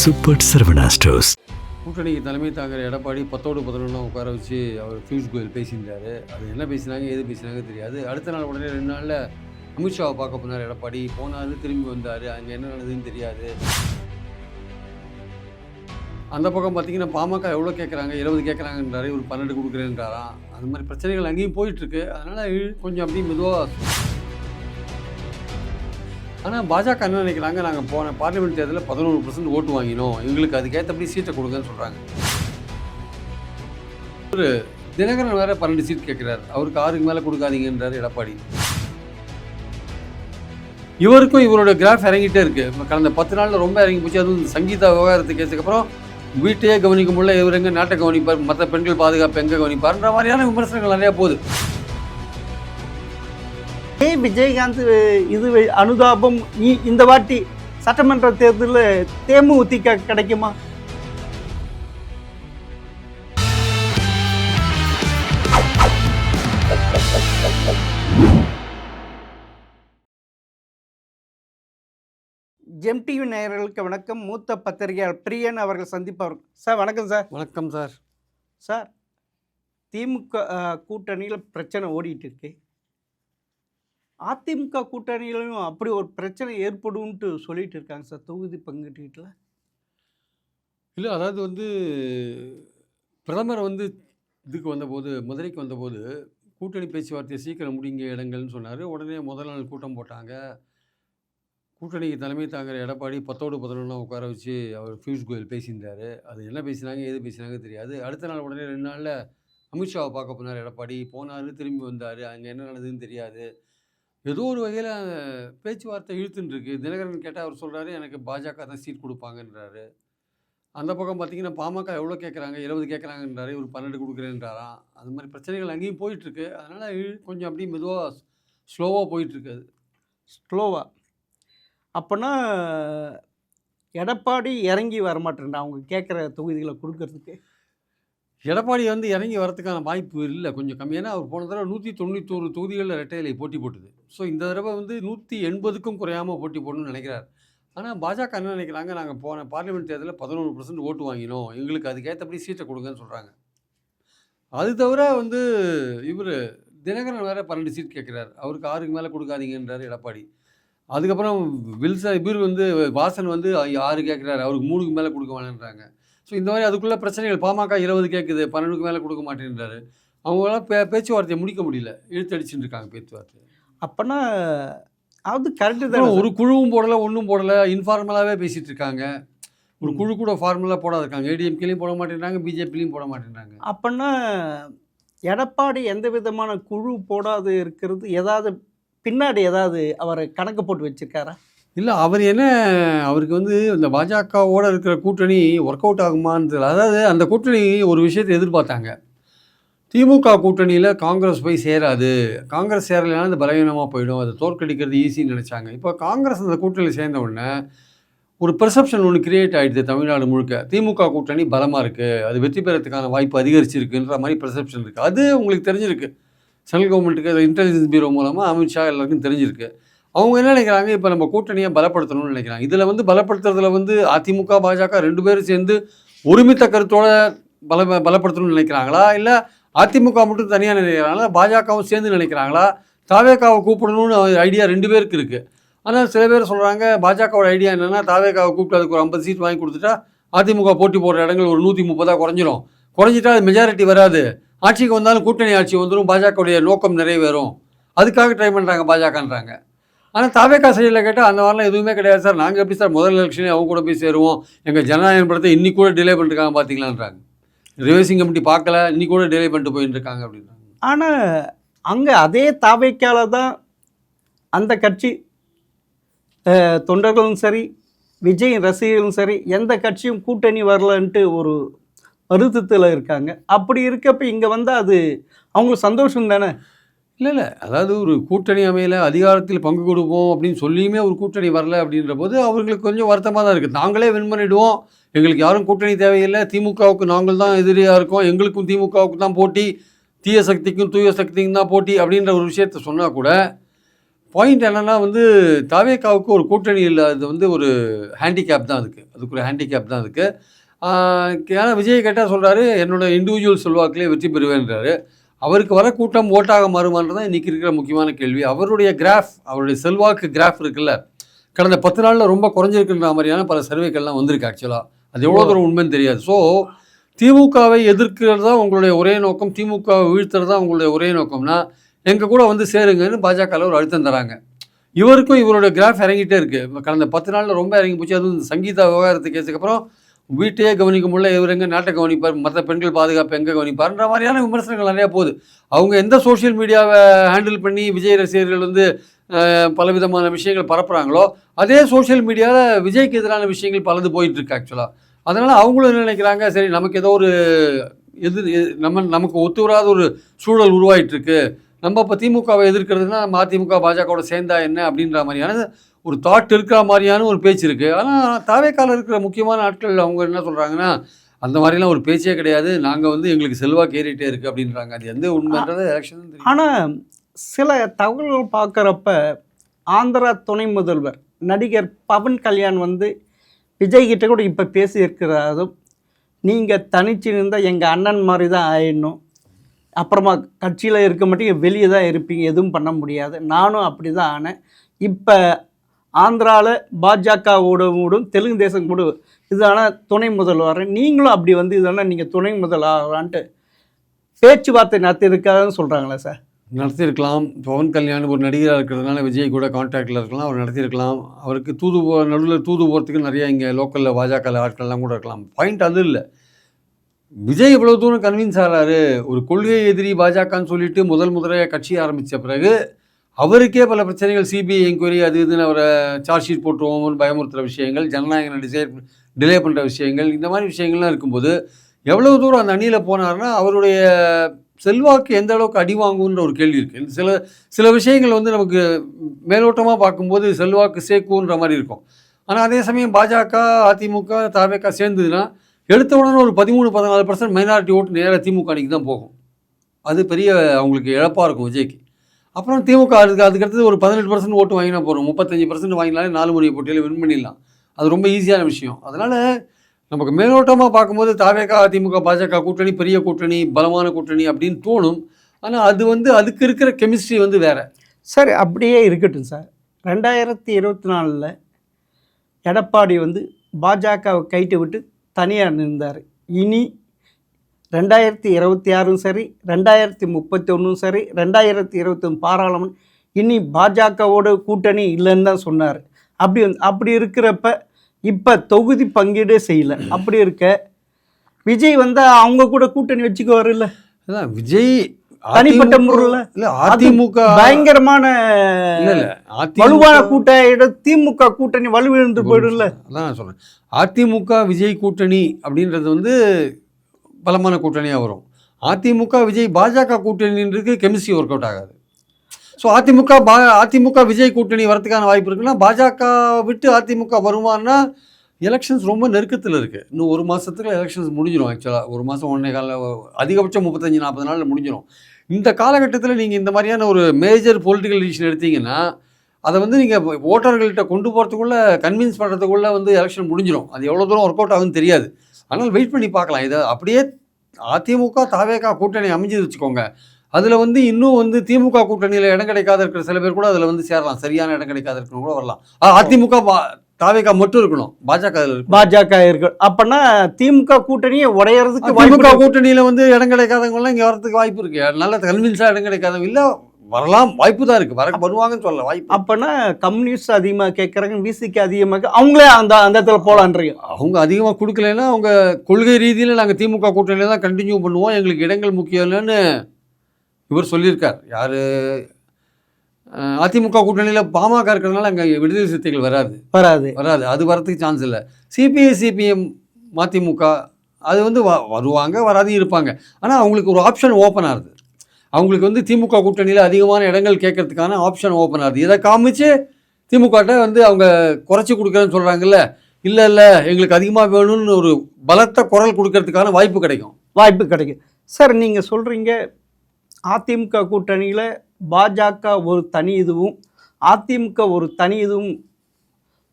Super Saravana stores. கூட்டணிக்கு தலைமை தாங்கிற எடப்பாடி 10-11 உட்கார வச்சு அவர் பியூஷ் கோயல் பேசியிருந்தார். அது என்ன பேசினாங்க, எது பேசினாங்க தெரியாது. அடுத்த நாள் உடனே 2 நாளில் அமித்ஷாவை பார்க்க போனார் எடப்பாடி. போனார், திரும்பி வந்தார். அங்கே என்ன நடந்ததுன்னு தெரியாது. அந்த பக்கம் பார்த்தீங்கன்னா பாமக எவ்வளோ கேட்குறாங்க, 20 கேட்குறாங்கன்றாரு, இவர் 12 கொடுக்குறேன்றாராம். அது மாதிரி பிரச்சனைகள் அங்கேயும் போயிட்டுருக்கு. அதனால் கொஞ்சம் அப்படியே மெதுவாக. ஆனால் பாஜக என்ன நினைக்கிறாங்க, நாங்கள் போன பார்லிமெண்ட் தேர்தலில் 11% ஓட்டு வாங்கினோம், எங்களுக்கு அதுக்கேற்றபடி சீட்டை கொடுங்கன்னு சொல்கிறாங்க. ஒரு தினகரன் வேறு 12 சீட் கேட்குறாரு, அவருக்கு 6க்கு மேலே கொடுக்காதீங்கன்றார் எடப்பாடி. இவருக்கும் இவரோட கிராஃப் இறங்கிட்டே இருக்குது. கடந்த 10 நாளில் ரொம்ப இறங்கி போச்சு. அதுவும் சங்கீதா விவகாரத்தை கேட்டதுக்கப்புறம் வீட்டையே கவனிக்க முடியல, இவர் எங்கே நாட்டை கவனிப்பார், மற்ற பெண்கள் பாதுகாப்பு எங்கே கவனிப்பார்ன்ற மாதிரியான விமர்சனங்கள் நிறையா போகுது. விஜயகாந்த் இது அனுதாபம் இந்த வாட்டி சட்டமன்ற தேர்தலில் தேமுதிக கிடைக்குமா? எம்டிவி நேயர்களுக்கு வணக்கம். மூத்த பத்திரிகையாளர் பிரியன் அவர்கள் சந்திப்பார். சார் வணக்கம் சார். வணக்கம் சார். சார், திமுக கூட்டணியில் பிரச்சனை ஓடிட்டு இருக்கு. அதிமுக கூட்டணியிலும் அப்படி ஒரு பிரச்சனை ஏற்படும்ன்ட்டு சொல்லிட்டு இருக்காங்க சார், தொகுதி பங்கீட்டில். இல்லை, அதாவது பிரதமர் இதுக்கு வந்தபோது, மதுரைக்கு வந்தபோது கூட்டணி பேச்சுவார்த்தையை சீக்கிரம் முடிங்க இடங்கள்னு சொன்னார். உடனே முதல் நாள் கூட்டம் போட்டாங்க. கூட்டணிக்கு தலைமை தாங்கிற எடப்பாடி 10-11 உட்கார வச்சு அவர் பியூஷ் கோயல் பேசியிருந்தார். அது என்ன பேசினாங்க, எது பேசினாங்க தெரியாது. அடுத்த நாள் உடனே 2 நாளில் அமித்ஷாவை பார்க்க போனார் எடப்பாடி. போனார், திரும்பி வந்தார். அங்கே என்ன நடந்ததுன்னு தெரியாது. ஏதோ ஒரு வகையில் பேச்சுவார்த்தை இழுத்துன்னு இருக்கு. தினகரன் கேட்டால் அவர் சொல்கிறாரு, எனக்கு பாஜக தான் சீட் கொடுப்பாங்கன்றாரு. அந்த பக்கம் பார்த்தீங்கன்னா பாமக எவ்வளோ கேட்குறாங்க, 20 கேட்குறாங்கன்றாரு, இவர் 12 கொடுக்குறேன்றாராம். அது மாதிரி பிரச்சனைகள் அங்கேயும் போயிட்டுருக்கு. அதனால் கொஞ்சம் அப்படியே மெதுவாக ஸ்லோவாக போயிட்டுருக்கு. அது ஸ்லோவாக அப்போனா எடப்பாடி இறங்கி வரமாட்டேன்டா அவங்க கேட்குற தொகுதிகளை கொடுக்கறதுக்கு. எடப்பாடி இறங்கி வரதுக்கான வாய்ப்பு இல்லை, கொஞ்சம் கம்மி. ஏன்னா அவர் போன தடவை 191 தொகுதிகளில் ரெட்டையிலை போட்டி போட்டுது. ஸோ இந்த தடவை 180க்கும் குறையாமல் போட்டி போடணும்னு நினைக்கிறார். ஆனால் பாஜக என்ன நினைக்கிறாங்க, நாங்கள் போன பார்லிமெண்ட் தேர்தலில் 11% ஓட்டு வாங்கினோம், எங்களுக்கு அதுக்கேற்றபடி சீட்டை கொடுங்கன்னு சொல்கிறாங்க. அது தவிர இவர் தினகரன் வேறு 12 சீட் கேட்குறாரு, அவருக்கு 6க்கு மேலே கொடுக்காதீங்கன்றார் எடப்பாடி. அதுக்கப்புறம் இவர் வாசன் 6 கேட்குறாரு, அவருக்கு 3க்கு மேலே கொடுக்க வேணான்றாங்க. ஸோ இந்த மாதிரி அதுக்குள்ளே பிரச்சனைகள். பாமக 20 கேட்குது, 12க்கு மேலே கொடுக்க மாட்டேன்றாரு. அவங்களாம் பேச்சுவார்த்தையை முடிக்க முடியல, இழுத்தடிச்சுட்டு இருக்காங்க பேச்சுவார்த்தை. அப்போனா அது கரெக்டு தான். ஒரு குழுவும் போடலை, ஒன்றும் போடலை, இன்ஃபார்மலாகவே பேசிகிட்டு இருக்காங்க. ஒரு குழு கூட ஃபார்மலாக போடாது இருக்காங்க. ஏடிஎம்கேலையும் போட மாட்டேன்றாங்க, பிஜேபிலையும் போட மாட்டேன்றாங்க. அப்போனா எடப்பாடி எந்த விதமான குழு போடாது இருக்கிறது ஏதாவது பின்னாடி ஏதாவது அவர் கணக்கு போட்டு வச்சுருக்காரா? இல்லை, அவருக்கு இந்த பாஜகவோடு இருக்கிற கூட்டணி ஒர்க் அவுட் ஆகுமான்னு தெரியல. அதாவது அந்த கூட்டணி ஒரு விஷயத்தை எதிர்பார்த்தாங்க. திமுக கூட்டணியில் காங்கிரஸ் போய் சேராது, காங்கிரஸ் சேரலைன்னா அது பலவீனமாக போயிடும், அதை தோற்கடிக்கிறது ஈஸின்னு நினச்சாங்க. இப்போ காங்கிரஸ் அந்த கூட்டணியில் சேர்ந்த உடனே ஒரு பெர்செப்ஷன் ஒன்று கிரியேட் ஆகிடுது தமிழ்நாடு முழுக்க. திமுக கூட்டணி பலமாக இருக்குது, அது வெற்றி பெறத்துக்கான வாய்ப்பு அதிகரிச்சிருக்குன்ற மாதிரி பெர்செப்ஷன் இருக்குது. அது உங்களுக்கு தெரிஞ்சிருக்கு. சென்ட்ரல் கவர்மெண்ட்டுக்கு இன்டெலிஜென்ஸ் பியூரோ மூலமாக அமித்ஷா எல்லாருக்கும் தெரிஞ்சிருக்கு. அவங்க என்ன நினைக்கிறாங்க, இப்போ நம்ம கூட்டணியை பலப்படுத்தணும்னு நினைக்கிறாங்க. இதில் பலப்படுத்துறதுல அதிமுக பாஜக 2 பேரும் சேர்ந்து ஒருமித்த கருத்தோடு பலப்படுத்தணும்னு நினைக்கிறாங்களா, இல்லை அதிமுக மட்டும் தனியாக நினைக்கிறாங்களா, பாஜகவும் சேர்ந்து நினைக்கிறாங்களா, தாவேகாவை கூப்பிடணும்னு ஐடியா 2 பேருக்கு இருக்குது. ஆனால் சில பேர் சொல்கிறாங்க, பாஜகவோட ஐடியா என்னென்னா தாவேகாவை கூப்பிட்டு அதுக்கு ஒரு 50 சீட் வாங்கி கொடுத்துட்டா அதிமுக போட்டி போடுற இடங்கள் ஒரு 130 குறைஞ்சிட்டா அது மெஜாரிட்டி வராது, ஆட்சிக்கு வந்தாலும் கூட்டணி ஆட்சி வந்துடும், பாஜகவுடைய நோக்கம் நிறைவேறும், அதுக்காக ட்ரை பண்ணுறாங்க பாஜகன்றாங்க. ஆனால் தாவேகா சைடில் கேட்டால் அந்த மாதிரிலாம் எதுவுமே கிடையாது சார், நாங்கள் எப்படி சார் முதல் எலெக்ஷனே அவங்க கூட போய் சேருவோம், எங்கள் ஜனநாயகம் படத்தை இன்னி கூட டிலே பண்ணிருக்காங்க பார்த்தீங்களான்றாங்க. ரிவைசிங் கமிட்டி பார்க்கல, இன்னி கூட டிலே பண்ணிட்டு போயிட்டு இருக்காங்க அப்படின்றாங்க. ஆனால் அங்கே அதே தாவேக்கால தான் அந்த கட்சி தொண்டர்களும் சரி, விஜய் ரசிகர்களும் சரி, எந்த கட்சியும் கூட்டணி வரலன்ட்டு ஒரு வருத்தத்தில் இருக்காங்க. அப்படி இருக்கப்போ இங்கே வந்தால் அது அவங்களுக்கு சந்தோஷம் தானே? இல்லை, அதாவது ஒரு கூட்டணி அமையல, அதிகாரத்தில் பங்கு கொடுப்போம் அப்படின்னு சொல்லியுமே ஒரு கூட்டணி வரல அப்படின்ற போது அவர்களுக்கு கொஞ்சம் வருத்தமாக தான் இருக்குது. நாங்களே வின் பண்ணிவிடுவோம், எங்களுக்கு யாரும் கூட்டணி தேவையில்லை, திமுகவுக்கு நாங்கள் தான் எதிரியாக இருக்கோம், எங்களுக்கும் திமுகவுக்கு தான் போட்டி, தீய சக்திக்கும் தூய சக்திக்கும் தான் போட்டி அப்படின்ற ஒரு விஷயத்த சொன்னால் கூட பாயிண்ட் என்னன்னா வந்து தாவேகாவுக்கு ஒரு கூட்டணி இல்லை, அது வந்து ஒரு ஹேண்டிகேப் தான் அதுக்கு ஒரு ஹேண்டிகேப் தான் அதுக்கு. ஏன்னா விஜய் கேட்டால் சொல்கிறாரு, என்னோட இண்டிவிஜுவல் செல்வாக்கிலே வெற்றி பெறுவேன்றாரு. அவருக்கு வர கூட்டம் ஓட்டாக மாறுமான்றது தான் இன்றைக்கி இருக்கிற முக்கியமான கேள்வி. அவருடைய அவருடைய செல்வாக்கு கிராஃப் இருக்குல்ல, கடந்த 10 நாளில் ரொம்ப குறைஞ்சிருக்குன்ற மாதிரியான பல சர்வேக்கள்லாம் வந்திருக்கு ஆக்சுவலாக. அது எவ்வளோ தூரம் உண்மைன்னு தெரியாது. ஸோ திமுகவை எதிர்க்கிறது தான் உங்களுடைய ஒரே நோக்கம், திமுகவை வீழ்த்துறது தான் உங்களுடைய ஒரே நோக்கம்னா எங்கள் கூட வந்து சேருங்கன்னு பாஜகவில் ஒரு அழுத்தம் தராங்க. இவருக்கும் இவருடைய கிராஃப் இறங்கிட்டே இருக்குது. கடந்த 10 நாளில் ரொம்ப இறங்கி போச்சு. அதுவும் சங்கீதா விவகாரத்து கேஸுக்கப்புறம் வீட்டையே கவனிக்க முடியல, இவர் எங்கே நாட்டை கவனிப்பார், மற்ற பெண்கள் பாதுகாப்பு எங்கே கவனிப்பார்ன்ற மாதிரியான விமர்சனங்கள் நிறையா போகுது. அவங்க எந்த சோஷியல் மீடியாவை ஹேண்டில் பண்ணி விஜய் ரசிகர்கள் வந்து பலவிதமான விஷயங்கள் பரப்புகிறாங்களோ, அதே சோஷியல் மீடியாவில் விஜய்க்கு எதிரான விஷயங்கள் பலது போயிட்டுருக்கு ஆக்சுவலாக. அதனால் அவங்களும் என்ன நினைக்கிறாங்க, சரி நமக்கு ஏதோ ஒரு நமக்கு ஒத்து வராத ஒரு சூழல் உருவாயிட்டிருக்கு, நம்ம இப்போ திமுகவை எதிர்க்கிறதுனா நம்ம அதிமுக பாஜகவோட சேர்ந்தா என்ன அப்படின்ற மாதிரியான ஒரு தாட் இருக்கிற மாதிரியான ஒரு பேச்சு இருக்குது. ஆனால் தாவேக்கால இருக்கிற முக்கியமான ஆட்கள் அவங்க என்ன சொல்கிறாங்கன்னா, அந்த மாதிரிலாம் ஒரு பேச்சே கிடையாது, நாங்கள் வந்து எங்களுக்கு செல்வாக்கு ஏறிட்டே இருக்குது அப்படின்றாங்க. அது எந்த உண்மைன்றது எலெக்ஷன் தெரியும். ஆனால் சில தகவல்கள் பார்க்குறப்ப ஆந்திரா துணை முதல்வர் நடிகர் பவன் கல்யாண் வந்து விஜய் கிட்ட கூட இப்போ பேசியிருக்கிறாரும், நீங்கள் தனிச்சு இருந்தால் எங்கள் அண்ணன் மாதிரி தான் ஆயிடணும், அப்புறமா கட்சியில் இருக்க மாட்டேங்க, வெளியே தான் இருப்பீங்க, எதுவும் பண்ண முடியாது, நானும் அப்படி தான் ஆனேன், இப்போ ஆந்திராவில் பாஜகவோடும் தெலுங்கு தேசம் கூட இதான துணை முதல்வர், நீங்களும் அப்படி வந்து இதான நீங்கள் துணை முதல்வரான்ட்டு பேச்சுவார்த்தை நடத்தியிருக்காதுன்னு சொல்கிறாங்களே சார். நடத்தியிருக்கலாம். பவன் கல்யாண் ஒரு நடிகராக இருக்கிறதுனால விஜய் கூட கான்டாக்டில் இருக்கலாம், அவர் நடத்தியிருக்கலாம். அவருக்கு நடுவில் தூது போகிறதுக்கு நிறையா இங்கே லோக்கலில் பாஜக ஆட்கள்லாம் கூட இருக்கலாம். பாயிண்ட் அது இல்லை. விஜய் இவ்வளோ தூரம் கன்வின்ஸ் ஆகிறாரு, ஒரு கொள்கை எதிரி பாஜகன்னு சொல்லிட்டு முதல்முறையாக கட்சி ஆரம்பித்த பிறகு அவருக்கே பல பிரச்சனைகள், சிபிஐ என்கொயரி அது இதுன்னு அவரை சார்ஜ் ஷீட் போட்டுருவோம்னு பயமுறுத்துகிற விஷயங்கள், ஜனநாயகம் டிலே பண்ணுற விஷயங்கள், இந்த மாதிரி விஷயங்கள்லாம் இருக்கும்போது எவ்வளோ தூரம் அந்த அணியில் போனார்னா அவருடைய செல்வாக்கு எந்த அளவுக்கு அடி வாங்குன்ற ஒரு கேள்வி இருக்குது. சில விஷயங்கள் வந்து நமக்கு மேலோட்டமாக பார்க்கும்போது செல்வாக்கு சேர்க்குன்ற மாதிரி இருக்கும். ஆனால் அதே சமயம் பாஜக அதிமுக தவேக சேர்ந்ததுன்னா எடுத்த உடனே ஒரு 13-14% மைனாரிட்டி ஓட்டு நேராக திமுக அணிக்கு தான் போகும். அது பெரிய அவங்களுக்கு இழப்பாக இருக்கும் விஜய்க்கு. அப்புறம் திமுக அதுக்கடுத்தது ஒரு 18% ஓட்டு வாங்கினா போகிறோம், 35% வாங்கினாலே 4 முறை போட்டியில் வின் பண்ணிடலாம். அது ரொம்ப ஈஸியான விஷயம். அதனால் நமக்கு மேலோட்டமாக பார்க்கும்போது தவேக அதிமுக பாஜக கூட்டணி பெரிய கூட்டணி, பலமான கூட்டணி அப்படின்னு தோணும். ஆனால் அது வந்து அதுக்கு இருக்கிற கெமிஸ்ட்ரி வந்து வேறு. சரி, அப்படியே இருக்கட்டும் சார். 2024 எடப்பாடி வந்து பாஜகவை கைட்டு விட்டு தனியாக நின்றார். இனி 2026 சரி, 2031 சரி, 2021 பாராளுமன்றம் இனி பாஜகவோட கூட்டணி இல்லைன்னு தான் சொன்னார். அப்படி இருக்கிறப்ப இப்போ தொகுதி பங்கீடே செய்யலை. அப்படி இருக்க விஜய் வந்து அவங்க கூட கூட்டணி வச்சுக்குவார் இல்லை? அதான் விஜய் தனிப்பட்ட முறையில் இல்லை, அதிமுக பயங்கரமான வலுவான கூட்டணி, திமுக கூட்டணி வலுவிழந்து போயிடும்ல. அதான் நான் சொல்கிறேன், அதிமுக விஜய் கூட்டணி அப்படின்றது வந்து பலமான கூட்டணியாக வரும். அதிமுக விஜய் பாஜக கூட்டணின்றது கெமிஸ்ட்ரி ஒர்க் அவுட் ஆகாது. ஸோ அதிமுக விஜய் கூட்டணி வரதுக்கான வாய்ப்பு இருக்குன்னா பாஜக விட்டு அதிமுக வருமானா எலெக்ஷன்ஸ் ரொம்ப நெருக்கத்தில் இருக்குது. இன்னும் 1 மாதத்துக்கு எலெக்ஷன்ஸ் முடிஞ்சிடும். ஆக்சுவலாக 1 மாதம் 1.25 அதிகபட்சம் 35-40 நாளில் முடிஞ்சிடும். இந்த காலகட்டத்தில் நீங்கள் இந்த மாதிரியான ஒரு மேஜர் பொலிட்டிக்கல் டிசிஷன் எடுத்தீங்கன்னா அதை வந்து நீங்கள் ஓட்டர்கள்கிட்ட கொண்டு போகிறதுக்குள்ளே கன்வின்ஸ் பண்ணுறதுக்குள்ளே வந்து எலெக்ஷன் முடிஞ்சிடும். அது எவ்வளோ தூரம் ஒர்க் அவுட் ஆகுன்னு தெரியாது. அதனால் வெயிட் பண்ணி பார்க்கலாம். இதை அப்படியே அதிமுக தவேக கூட்டணி அமைஞ்சு வச்சுக்கோங்க. அதில் வந்து இன்னும் வந்து திமுக கூட்டணியில் இடம் கிடைக்காத இருக்கிற சில பேர் கூட அதில் வந்து சேரலாம், சரியான இடம் கிடைக்காத இருக்கணும் கூட வரலாம். அதிமுக தவேக மட்டும் இருக்கணும், பாஜக இருக்கணும். அப்போனா திமுக கூட்டணியை உடையறதுக்கு திமுக கூட்டணியில் வந்து இடம் கிடைக்காதவங்கலாம் இங்கே வரதுக்கு வாய்ப்பு இருக்குது. நல்ல கன்வின்ஸாக இடம் கிடைக்காதவங்க இல்லை வரலாம், வாய்ப்பு தான் இருக்குது, வருவாங்கன்னு சொல்லலாம் வாய்ப்பு. அப்போனா கம்யூனிஸ்ட் அதிகமாக கேட்குறாங்க, விசிக்கு அதிகமாக, அவங்களே அந்த இடத்துல போகலான்றீங்க. அவங்க அதிகமாக கொடுக்கலன்னா அவங்க கொள்கை ரீதியில் நாங்கள் திமுக கூட்டணியில் தான் கண்டினியூ பண்ணுவோம், எங்களுக்கு இடங்கள் முக்கியம் இல்லைன்னு இவர் சொல்லியிருக்கார். யார்? அதிமுக கூட்டணியில் பாமக இருக்கிறதுனால அங்கே விடுதலை சிறுத்தைகள் வராது, அது வரத்துக்கு சான்ஸ் இல்லை. சிபிஐ சிபிஎம் மதிமுக அது வந்து வருவாங்க, வராது இருப்பாங்க. ஆனால் அவங்களுக்கு ஒரு ஆப்ஷன் ஓப்பன் ஆகுது. அவங்களுக்கு வந்து திமுக கூட்டணியில் அதிகமான இடங்கள் கேட்கறதுக்கான ஆப்ஷன் ஓப்பன் ஆகுது. இதை காமிச்சு திமுகட்ட வந்து அவங்க குறைச்சி கொடுக்குறேன்னு சொல்கிறாங்கல்ல, இல்லை எங்களுக்கு அதிகமாக வேணும்னு ஒரு பலத்த குரல் கொடுக்கறதுக்கான வாய்ப்பு கிடைக்கும். சார், நீங்கள் சொல்கிறீங்க அதிமுக கூட்டணியில் பாஜக ஒரு தனி இதுவும் அதிமுக ஒரு தனி இதுவும்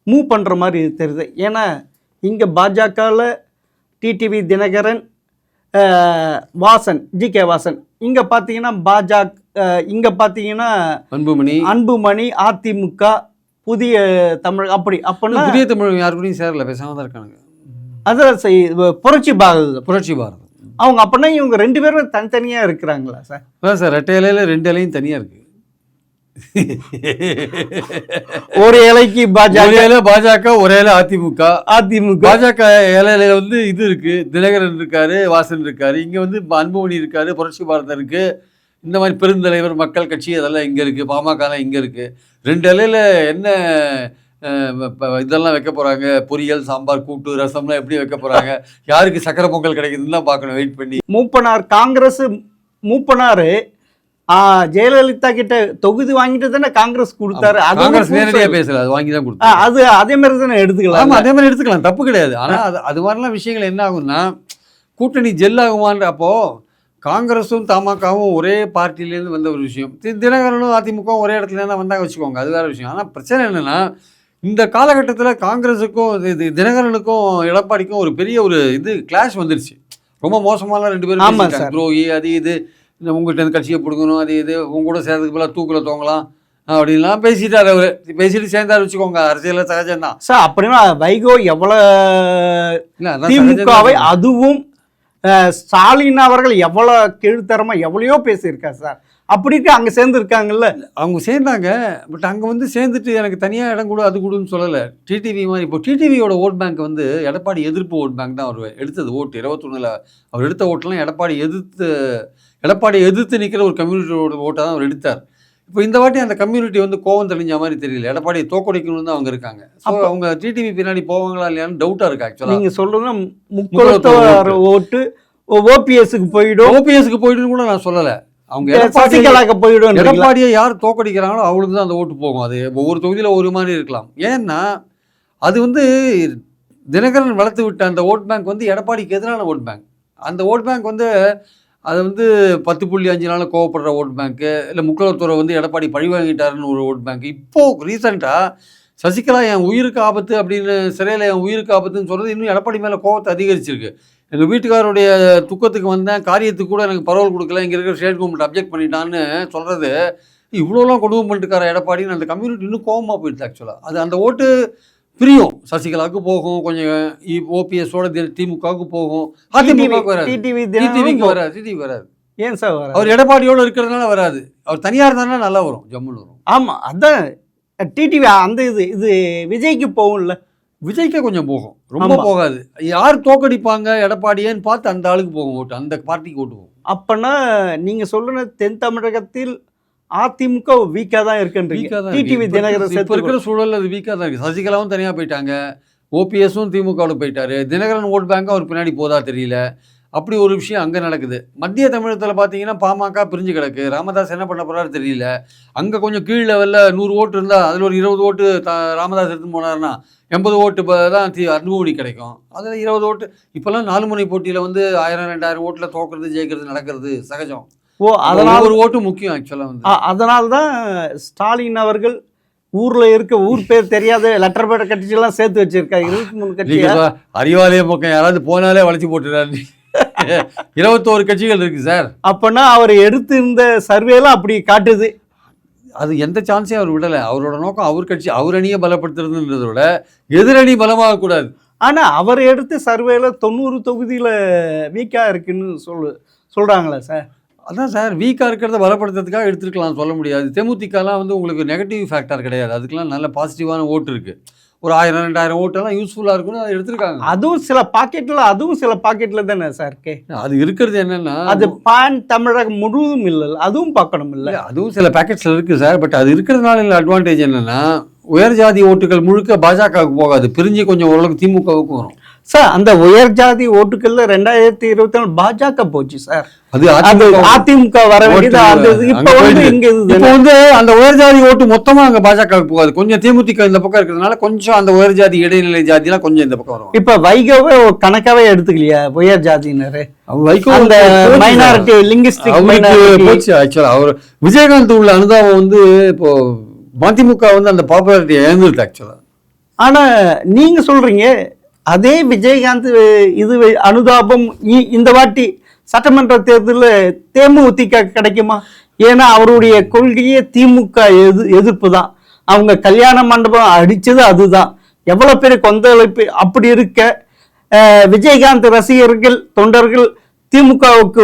மூவ் பண்ணுற மாதிரி தெரியுது. ஏன்னா இங்கே பாஜகவில் டிடிவி தினகரன், வாசன், ஜிகே வாசன், இங்கே பார்த்தீங்கன்னா இங்கே பார்த்தீங்கன்னா அன்புமணி, அதிமுக, புதிய தமிழ், அப்படின்னா புதிய தமிழ் யாரு கூடயும் சேரல, பேசாம தான் இருக்காங்க. அதான் புரட்சி பாரதம் அவங்க. அப்படின்னா இவங்க 2 பேரும் தனித்தனியாக இருக்கிறாங்களா சார்? அதான் சார், 2 இலையில 2 இலையும் தனியாக இருக்குது. ஒரு இலைக்கு பாஜக, ஒரு இலை அதிமுக. பாஜக இலையில வந்து இது இருக்கு, தினகரன் இருக்காரு, வாசன் இருக்காரு. இங்க வந்து அன்புமணி இருக்காரு, புரட்சி பாரதம் இருக்கு, இந்த மாதிரி பெருந்தலைவர், மக்கள் கட்சி அதெல்லாம் இங்க இருக்கு, பாமக இங்க இருக்கு. 2 இலையில என்ன இதெல்லாம் வைக்க போறாங்க, பொரியல், சாம்பார், கூட்டு, ரசம்லாம் எப்படி வைக்க போறாங்க, யாருக்கு சக்கரை பொங்கல் கிடைக்குதுன்னு பார்க்கணும், வெயிட் பண்ணி. மூப்பனார் காங்கிரஸ் மூப்பனாரு ஜெயலலிதா கிட்ட தொகுதி வாங்கிட்டு தானே காங்கிரஸ் கொடுத்தாரு. காங்கிரஸ் நேரடியா பேசல, அது வாங்கி தான் கொடுத்தாரு. அது அதே மாதிரி தானே எடுத்துக்கலாம். ஆமா, அதே மாதிரி எடுத்துக்கலாம், தப்பு கிடையாது. ஆனா அது மாதிரிலாம் விஷயங்கள் என்ன ஆகும்னா, கூட்டணி ஜெல் ஆகுமான்ற. அப்போ காங்கிரஸும் தமாகவும் ஒரே பார்ட்டிலேருந்து வந்த ஒரு விஷயம். தினகரனும் அதிமுகவும் ஒரே இடத்துல தான் வந்தாங்க வச்சுக்கோங்க, அது வேற விஷயம். ஆனால் பிரச்சனை என்னன்னா, இந்த காலகட்டத்தில் காங்கிரஸுக்கும் தினகரனுக்கும் எடப்பாடிக்கும் ஒரு பெரிய ஒரு இது கிளாஷ் வந்துருச்சு. ரொம்ப மோசமான 2 பேரும் துரோகி, அது இது, உங்கள்கிட்ட இருந்து கட்சியை பிடுங்கணும், அது இது, உங்க கூட சேர்றதுக்கு போல தூக்கில் தோங்கலாம் அப்படின்லாம் பேசிட்டாரு. அவர் பேசிட்டு சேர்ந்தாரு வச்சுக்கோங்க, அரசியல சகஜம் தான் சார். அப்படின்னா வைகோ எவ்வளோ திமுகவை, அதுவும் ஸ்டாலின் அவர்கள் எவ்வளோ கீழ்த்தரமா எவ்வளையோ பேசியிருக்காரு சார். அப்படிக்கு அங்கே சேர்ந்துருக்காங்கல்ல, அவங்க சேர்ந்தாங்க. பட் அங்கே வந்து சேர்ந்துட்டு எனக்கு தனியாக இடம் கொடு, அது கொடுன்னு சொல்லலை. டிடிவி மாதிரி இப்போ டிடிவியோட ஓட் பேங்க் வந்து எடப்பாடி எதிர்ப்பு ஓட் பேங்க் தான் அவர் எடுத்தது. ஓட்டு 21 அவர் எடுத்த ஓட்டெலாம் எடப்பாடி எதிர்த்து நிற்கிற ஒரு கம்யூனிட்டியோட ஓட்டை தான் அவர் எடுத்தார். இப்போ இந்த வாட்டி அந்த கம்யூனிட்டி வந்து கோவம் தெளிஞ்ச மாதிரி தெரியல, எடப்பாடியை தோக்கடிக்கணும்னு தான் அவங்க இருக்காங்க. ஸோ அவங்க டிடிவி பின்னாடி போவாங்களா இல்லையான்னு டவுட்டாக இருக்குது. ஆக்சுவலாக நீங்கள் சொல்கிறதுனா முக்குளத்தோர் ஓட்டு ஓபிஎஸ்க்கு போயிடுன்னு கூட நான் சொல்லலை. அவங்க எடப்பாடியை யார் தோக்கடிக்கிறாங்களோ அவங்களுக்கு தான் அந்த ஓட்டு போகும். அது ஒவ்வொரு தொகுதியில் ஒரு மாதிரி இருக்கலாம். ஏன்னா அது வந்து தினகரன் வளர்த்து விட்ட அந்த ஓட் பேங்க் வந்து எடப்பாடிக்கு எதிரான ஓட் பேங்க். அந்த ஓட் பேங்க் வந்து அது வந்து 10.5 கோவப்படுற ஓட் பேங்க்கு, இல்லை முக்குளத்தூரை வந்து எடப்பாடி பழி வாங்கிட்டாருன்னு ஒரு ஓட் பேங்க். இப்போது ரீசெண்டாக சசிகலா என் உயிருக்கு ஆபத்து அப்படின்னு, சிறையில் என் உயிருக்கு ஆபத்துன்னு சொல்கிறது இன்னும் எடப்பாடி மேலே கோவத்தை அதிகரிச்சிருக்கு. எங்கள் வீட்டுக்காரருடைய துக்கத்துக்கு வந்தேன், காரியத்துக்கு கூட எனக்கு பரவல் கொடுக்கல, இங்கே இருக்கிற ஸ்டேட் கவர்மெண்ட் அப்ஜெக்ட் பண்ணிட்டான்னு சொல்கிறது, இவ்வளோலாம் கொடுமை பண்ணிட்டுக்கார எடப்பாடின்னு அந்த கம்யூனிட்டி இன்னும் கோவமாக போயிடுது. ஆக்சுவலாக அது அந்த ஓட்டு பிரியும், சசிகலாவுக்கு போகும், கொஞ்சம் ஓபிஎஸோட திமுகவுக்கு போகும், அதிமுகவுக்கு வராது, டிடிவிக்கு வராது. ஏன் சார் அவர் எடப்பாடியோடு இருக்கிறதுனால வராது. அவர் தனியாக இருந்தாலும் நல்லா வரும், ஜம்முன்னு வரும். ஆமாம், அதான் டிடிவி அந்த இது விஜய்க்கு போகும்ல, விஜய்க்கே கொஞ்சம் போகும், ரொம்ப போகாது. யார் தோக்கடிப்பாங்க எடப்பாடியேன்னு பார்த்து அந்த ஆளுக்கு போகும் ஓட்டு, அந்த பார்ட்டிக்கு ஓட்டு போகும். அப்போனா நீங்கள் சொல்லுன தென் தமிழகத்தில் அதிமுக வீக்காக தான் இருக்குன்றீங்க. டிடிவி தினகரன் இப்போ இருக்கிற சூழல் அது வீக்காக தான் இருக்குது. சசிகலாவும் தனியாக போயிட்டாங்க, ஓபிஎஸும் திமுகவோட போயிட்டாரு, தினகரன் ஓட் பேங்க்கும் அவர் பின்னாடி போதா தெரியல. அப்படி ஒரு விஷயம் அங்கே நடக்குது. மத்திய தமிழகத்தில் பார்த்தீங்கன்னா பாமக பிரிஞ்சு கிடக்கு, ராமதாஸ் என்ன பண்ண போகிறாரு தெரியல. அங்கே கொஞ்சம் கீழ் லெவலில் 100 ஓட்டு இருந்தால் அதில் ஒரு 20 ஓட்டு ராமதாஸ் எடுத்து போனார்னா 80 ஓட்டு தான் அன்புமணி கிடைக்கும். அதில் 20 ஓட்டு. இப்போல்லாம் 4 முனை போட்டியில் வந்து 1000-2000 ஓட்டில் தோக்கிறது ஜெயிக்கிறது நடக்கிறது சகஜம். அதனால் ஒரு ஓட்டு முக்கியம் ஆக்சுவலாக வந்து. அதனால தான் ஸ்டாலின் அவர்கள் ஊரில் ஊர் பேர் தெரியாத லெட்டர் பேட கட்சியெல்லாம் சேர்த்து வச்சிருக்காங்க. 23 கட்சி. அறிவாலய பக்கம் யாராவது போனாலே வளைச்சி போட்டுறாரு. 21 கட்சிகள் இருக்கு சார். அப்போனா அவர் எடுத்து இந்த சர்வேலாம் அப்படி காட்டுது. அது எந்த சான்ஸையும் அவர் விடலை. அவரோட நோக்கம் அவர் கட்சி, அவர் அணியை பலப்படுத்துறதுன்றத விட எதிரணி பலமாகக்கூடாது. ஆனால் அவர் எடுத்து சர்வேல 90 தொகுதியில் வீக்காக இருக்குன்னு சொல்கிறாங்களா சார்? அதான் சார், வீக்காக இருக்கிறத பலப்படுத்துறதுக்காக எடுத்துருக்கலாம், சொல்ல முடியாது. தேமுதிகலாம் வந்து உங்களுக்கு நெகட்டிவ் ஃபேக்டர் கிடையாது, அதுக்கெல்லாம் நல்ல பாசிட்டிவான ஓட்டு இருக்குது. ஒரு 1000-2000 ஓட்டெல்லாம் யூஸ்ஃபுல்லாக இருக்குன்னு அதை எடுத்துருக்காங்க. அதுவும் சில பாக்கெட்டில் தானே சார் இருக்கு. அது இருக்கிறது என்னென்னா, அது தமிழகம் முழுவதும் இல்லை, அதுவும் பார்க்கணும் இல்லை, அதுவும் சில பேக்கெட்ஸில் இருக்குது சார். பட் அது இருக்கிறதுனால இல்லை அட்வான்டேஜ் என்னென்னா, உயர் ஜாதி ஓட்டுகள் முழுக்க பாஜகவுக்கு போகாது, பிரிஞ்சு கொஞ்சம் ஓரளவுக்கு திமுகவுக்கு வரும் சார். அந்த உயர் ஜாதி ஓட்டுக்கள்ல 2024 பாஜக போச்சு சார். அது அதிமுக வர வேண்டியது. இப்போ வந்து அந்த உயர் ஜாதி ஓட்டு மொத்தமா அங்க பாஜகவுக்கு போகாது, கொஞ்சம் தேமுதிக இந்த பக்கம் இருக்கிறதுனால கொஞ்சம் அந்த உயர் ஜாதி இடைநிலை ஜாதிலாம் கொஞ்சம் இந்த பக்கம் வரும். இப்ப வைகோவே கணக்காவே எடுத்துக்கலையா உயர் ஜாதியினரு? வைகோ அந்த மைனாரிட்டி லிங்குஸ்டிக் போச்சு ஆக்சுவலா. அவர் விஜயகாந்த் உள்ள அனுதாபம் வந்து இப்போ மதிமுக வந்து அந்த பாப்புலாரிட்டியை இழந்துருக்கு ஆக்சுவலாக. ஆனால் நீங்கள் சொல்கிறீங்க அதே விஜயகாந்த் இது அனுதாபம் இந்த வாட்டி சட்டமன்ற தேர்தலில் தேமுதிக கிடைக்குமா? ஏன்னா அவருடைய கொள்கையே திமுக எதிர்ப்பு தான். அவங்க கல்யாண மண்டபம் அடித்தது அதுதான். எவ்வளோ பேர் கொந்தளிப்பு. அப்படி இருக்க விஜயகாந்த் ரசிகர்கள் தொண்டர்கள் திமுகவுக்கு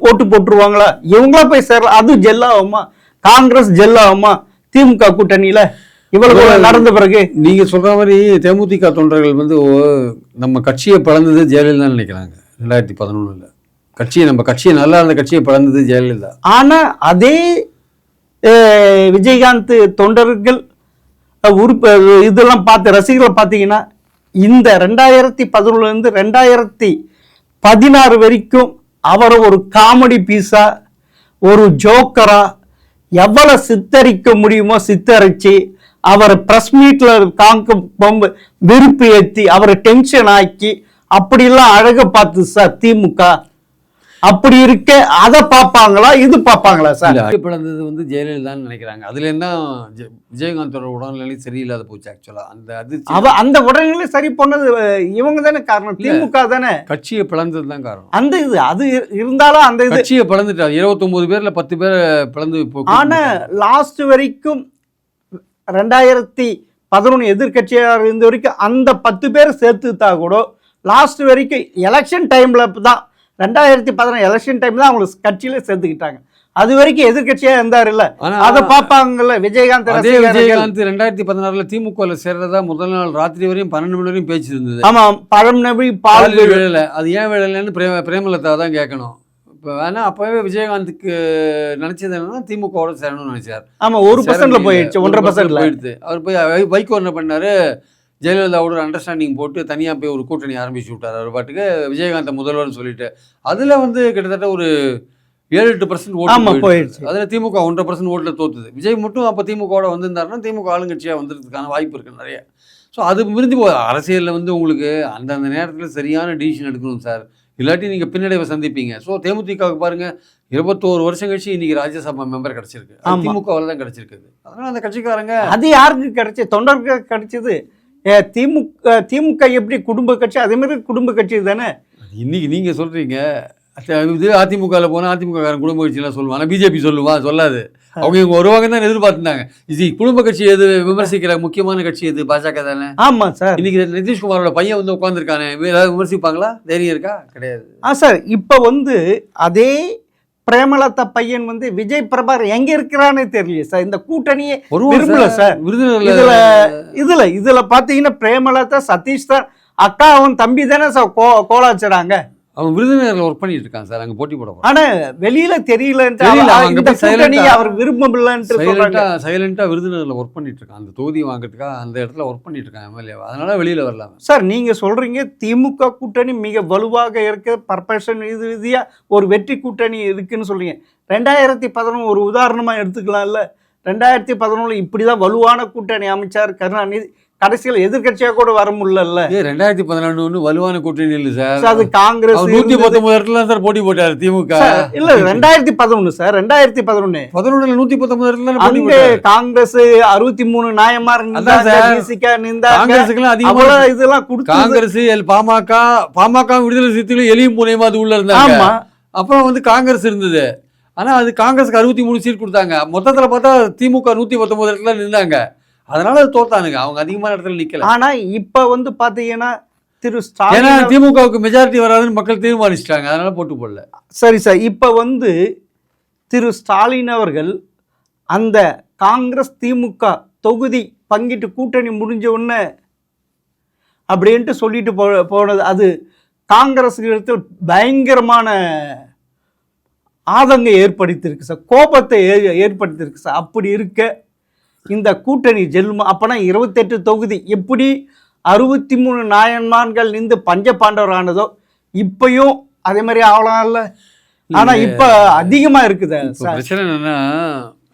ஓட்டு போட்டுருவாங்களா? இவங்களா போய் சேர அது ஜெல்லாகுமா? காங்கிரஸ் ஜெல்லாகுமா திமுக கூட்டணியில் இவ்வளவு நடந்த பிறகு? நீங்க சொல்ற மாதிரி தேமுதிக தொண்டர்கள் வந்து நம்ம கட்சியை பிளந்தது ஜெயலலிதா நினைக்கிறாங்க. 2011 கட்சியை நம்ம கட்சியை நல்லா இருந்த கட்சியை பிளந்தது ஜெயலலிதா. ஆனா அதே விஜயகாந்த் தொண்டர்கள் இதெல்லாம் பார்த்து ரசிகர்களை பார்த்தீங்கன்னா இந்த 2011 2016 வரைக்கும் அவரை ஒரு காமெடி பீஸா ஒரு ஜோக்கரா எவ்வளவு சித்தரிக்க முடியுமோ சித்தரிச்சு அவரை பிரஸ் மீட்ல வெறுப்பு ஏற்றி அவரை டென்ஷன் ஆக்கி அப்படிலாம் அழக பார்த்து சார் திமுக. அப்படி இருக்க அதை பார்ப்பாங்களா இது பார்ப்பாங்களா சார்? பிளந்தது வந்து ஜெயலலிதான்னு நினைக்கிறாங்க. அதுலேருந்து தான் விஜயகாந்தோட உடல்நிலை சரியில்லாத போச்சு ஆக்சுவலா. அந்த உடல்நிலை சரி பண்ணது இவங்க தானே காரணம், திமுக தானே. கட்சியை பிளந்தது தான் காரணம். அந்த இது அது இருந்தாலும் அந்த கட்சியை பிளந்துட்டாரு. 29 பேர்ல 10 பேரை பிளந்து. ஆனா லாஸ்ட் வரைக்கும் 2011 எதிர்கட்சியாக இருந்த வரைக்கும் அந்த 10 பேர் சேர்த்துட்டா கூட லாஸ்ட் வரைக்கும் எலெக்ஷன் டைம்ல தான் 2011 எலெக்ஷன் டைம் தான் அவங்களுக்கு கட்சியில சேர்த்துக்கிட்டாங்க. அது வரைக்கும் எதிர்கட்சியா இருந்தாரு இல்ல, அதை பார்ப்பாங்கல்ல விஜயகாந்த். விஜயகாந்த் 2016 திமுக சேர்றதா முதல் நாள் ராத்திரி வரையும் 12 மணி வரையும் பேச்சு இருந்தது. ஆமா, பழம் நபி பால் விழல. அது ஏன் விழலன்னு பிரேமலதா தான் கேட்கணும். இப்போ வேணா அப்பவே விஜயகாந்துக்கு நினைச்சது என்னன்னா திமுகவோட சேரணும்னு நினைச்சார். ஆமா, 1% போயிடுச்சு, 1% போயிடுது. அவர் போய் வைகோ என்ன பண்ணாரு, ஜெயலலிதாவோட ஒரு அண்டர்ஸ்டாண்டிங் போட்டு தனியாக போய் ஒரு கூட்டணி ஆரம்பிச்சு விட்டார். அவர் பாட்டுக்கு விஜயகாந்த் முதல்வர்னு சொல்லிட்டு அதில் வந்து கிட்டத்தட்ட ஒரு 7-8% ஓட்டு போயிடுச்சு. அதில் திமுக 1.5% ஓட்டில் தோத்துது. விஜய் மட்டும் அப்போ திமுகவோட வந்திருந்தாருன்னா திமுக ஆளுங்கட்சியாக வந்துறதுக்கான வாய்ப்பு இருக்குது நிறைய. ஸோ அது மிரிஞ்சு போகுது. அரசியலில் வந்து உங்களுக்கு அந்தந்த நேரத்தில் சரியான டிசிஷன் எடுக்கணும் சார், இல்லாட்டி நீங்கள் பின்னடைவை சந்திப்பீங்க. ஸோ தேமுதிகவுக்கு பாருங்கள் 21 வருஷம் கழிச்சு இன்னைக்கு ராஜ்யசபா மெம்பர் கிடைச்சிருக்கு. திமுகவில் தான் கிடைச்சிருக்குது. அதனால் அந்த கட்சிக்காரங்க அது யாருக்கு கிடைச்சி? தொண்டர்களுக்கு கிடைச்சது. திமுக எப்படி குடும்ப கட்சி, அதே மாதிரி குடும்ப கட்சி தானே. இன்னைக்கு நீங்க சொல்றீங்க இது அதிமுகவில் போனால் அதிமுககாரன் குடும்ப கட்சியெல்லாம் சொல்லுவான். ஆனால் பிஜேபி சொல்லுவான், சொல்லாது. அவங்க இவங்க வருவாங்க தான் எதிர்பார்த்துருந்தாங்க. இது குடும்ப கட்சி எது விமர்சிக்கிற முக்கியமான கட்சி எது? பாஜக தானே. ஆமா சார். இன்னைக்கு நிதிஷ்குமாரோட பையன் வந்து உட்காந்துருக்கானே, ஏதாவது விமர்சிப்பாங்களா? தைரியம் இருக்கா? கிடையாது. சார் இப்போ வந்து அதே பிரேமலதா பையன் வந்து விஜய் பிரபார் எங்க இருக்கிறான்னு தெரியல சார். இந்த கூட்டணியே விரும்பல சார். இதுல பாத்தீங்கன்னா பிரேமலதா சதீஷ் தான் அக்கா அவன் தம்பி தானே சார் கோலாச்சிடாங்க. அவன் விருதுநகர்ல ஒர்க் பண்ணிட்டு இருக்கான் சார், அங்க போட்டி போட. ஆனா வெளியில தெரியல, அவர் விரும்பலன்னு சைலண்டா விருதுநகர்ல ஒர்க் பண்ணிட்டு இருக்கான். அந்த தொகுதி வாங்குறதுக்காக அந்த இடத்துல ஒர்க் பண்ணிட்டு இருக்கான் எம்எல்ஏ. அதனால வெளியில வரலாம் சார். நீங்க சொல்றீங்க திமுக கூட்டணி மிக வலுவாக இருக்க பர்பஷன் இது விதியா ஒரு வெற்றி கூட்டணி இருக்குன்னு சொல்றீங்க. 2011 ஒரு உதாரணமா எடுத்துக்கலாம்ல. 2011 இப்படிதான் வலுவான கூட்டணி அமைச்சார் கருணாநிதி. கடைசியில் எதிர்கட்சியா கூட வர முடியல. 2011 வலுவான கூட்டணி இல்ல சார். அது காங்கிரஸ் 119 இடத்துல சார் போட்டி போட்டாரு திமுக. இல்ல 2011 சார். 2011 119 இடத்துல போட்டி போட்டாரு. காங்கிரஸ் 63 நாயமார் இதெல்லாம் கொடுத்து காங்கிரஸ் பாமக விடுதலை சிறுத்தைகள் எளியும் மூலியமா அது உள்ள இருந்தாங்க. அப்புறம் வந்து காங்கிரஸ் இருந்தது. ஆனா அது காங்கிரஸுக்கு 63 சீட் கொடுத்தாங்க. மொத்தத்துல பார்த்தா திமுக 119 இடத்துல நின்றாங்க. அதனால தோத்தானுங்க. அவங்க அதிகமான இடத்துல நிக்கல. ஆனா இப்ப வந்து பாத்தீங்கன்னா திரு ஸ்டாலின் திமுகவுக்கு மெஜாரிட்டி வராதுன்னு மக்கள் தீர்மானிச்சிட்டாங்க. அதனால போட்டு போடல. சரி சார். இப்ப வந்து திரு ஸ்டாலின் அவர்கள் அந்த காங்கிரஸ் திமுக தொகுதி பங்கிட்டு கூட்டணி முடிஞ்ச உடனே அப்படின்ட்டு சொல்லிட்டு போனது அது காங்கிரஸ் இடத்தில் பயங்கரமான ஆதங்கம் ஏற்படுத்தியிருக்கு சார், கோபத்தை ஏற்படுத்தியிருக்கு சார். அப்படி இருக்க இந்த கூட்டணி ஜெல்மா அப்பனா 28 தொகுதி எப்படி 63 நாயன்மான்கள் நின்று பஞ்ச பாண்டவர் ஆனதோ இப்பயும் அதே மாதிரி ஆகலாம்ல. ஆனா இப்ப அதிகமா இருக்குது. பிரச்சனை என்னன்னா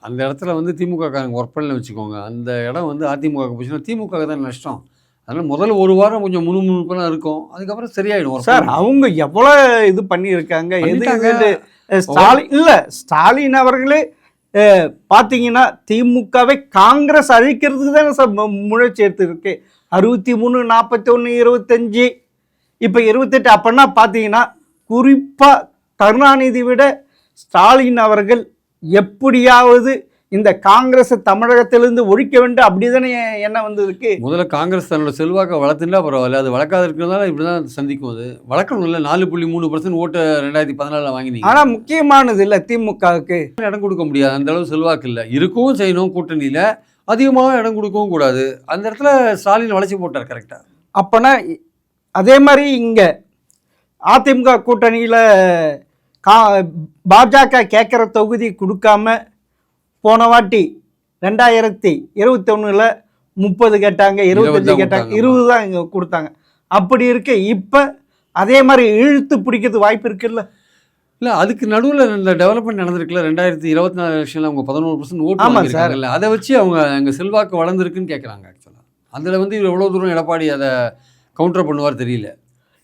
அந்த இடத்துல வந்து திமுக காரங்க ஒர்க் பண்ணல வச்சுக்கோங்க. அந்த இடம் வந்து அதிமுக போச்சுன்னா திமுக தான் நஷ்டம். அதனால முதல்ல ஒரு வாரம் கொஞ்சம் முணுமுணுப்பெல்லாம் இருக்கும். அதுக்கப்புறம் சரியாயிடும் சார். அவங்க எவ்வளவு இது பண்ணியிருக்காங்க. ஸ்டாலின் இல்ல, ஸ்டாலின் அவர்களே பார்த்தீங்கன்னா திமுகவை காங்கிரஸ் அழிக்கிறதுக்கு தானே சார் முயற்சி எடுத்துருக்கு. 63, 41, 25, இப்போ 28. அப்படின்னா பார்த்தீங்கன்னா குறிப்பாக கருணாநிதி விட ஸ்டாலின் அவர்கள் எப்படியாவது இந்த காங்கிரஸை தமிழகத்திலிருந்து ஒழிக்க வேண்டும் அப்படிதானே என்ன வந்ததுக்கு. முதல்ல காங்கிரஸ் தன்னோட செல்வாக்கை வளர்த்துட்டா பரவாயில்ல, அது வளர்க்காத இருக்கிறதால இப்படி தான் சந்திக்கும். அது வளர்க்கணும் இல்லை. 4.3% ஓட்டு 2014 வாங்கினீங்க. ஆனால் முக்கியமானது இல்லை திமுகவுக்கு இடம் கொடுக்க முடியாது, அந்த அளவு செல்வாக்கு இல்லை. இருக்கவும் செய்யணும், கூட்டணியில் அதிகமாக இடம் கொடுக்கவும் கூடாது. அந்த இடத்துல ஸ்டாலின் வளைச்சி போட்டார் கரெக்டாக. அப்போனா அதே மாதிரி இங்கே அதிமுக கூட்டணியில் பாஜக கேட்குற தொகுதி கொடுக்காம போன வாட்டி 2021 30 கேட்டாங்க, 25 கேட்டாங்க, 20 தான் இங்கே கொடுத்தாங்க. அப்படி இருக்க இப்போ அதே மாதிரி இழுத்து பிடிக்கிறது வாய்ப்பு இருக்குல்ல. இல்லை, அதுக்கு நடுவில் இந்த டெவலப்மெண்ட் நடந்திருக்குல்ல. 2024 எலெக்ஷனில் அவங்க 11% ஓட்டு வாங்கியிருக்காங்கல்ல. அதை வச்சு அவங்க எங்கள் செல்வாக்கு வளர்ந்துருக்குன்னு கேட்குறாங்க. ஆக்சுவலாக அதில் வந்து எவ்வளோ தூரம் எடப்பாடி அதை கவுண்டர் பண்ணுவார் தெரியல.